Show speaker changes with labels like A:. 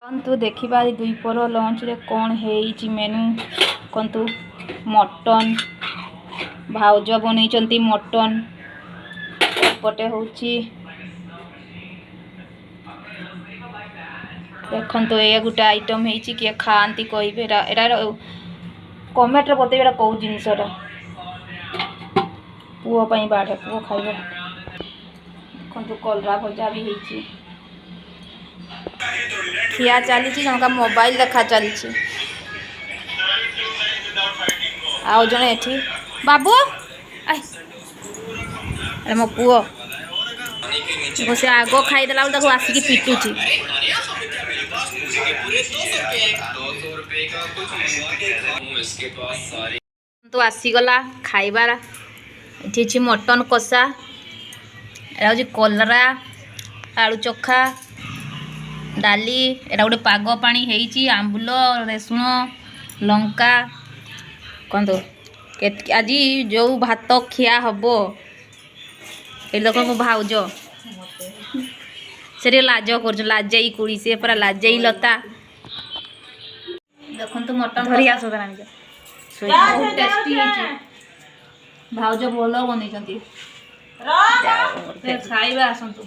A: कंतु देखा द्विपर लंच रे कौन है मेनू कंतु मटन भाउज बनई मटन पटे हूँ देखो ये गोटे आइटम है किए खाती कहे कमेंट रे बतेबा कौ जिनसटा पुओं बाढ़े पुओ खाइबा देखो कलरा भजा भी है खिया चली जनका मोबाइल देखा चली आओ जने एठी बाबू अरे मो पुओ से आग खाईदेला बेलू आसिक पिटुची तो आसीगला खाइबार ये मटन कषा एटा हूँ कलरा आलू चोखा डाली एटा गोटे पाग पानी है आंबुल रसुण लंका कौन तो आज जो भात खिया हम ये देख मो भाउज से लाज कर लाजाई कुड़ी से पूरा लाजाई लता देखो तो मटन धरी आस बहुत टेस्टी भाउज भल बन खाइबा आसतु।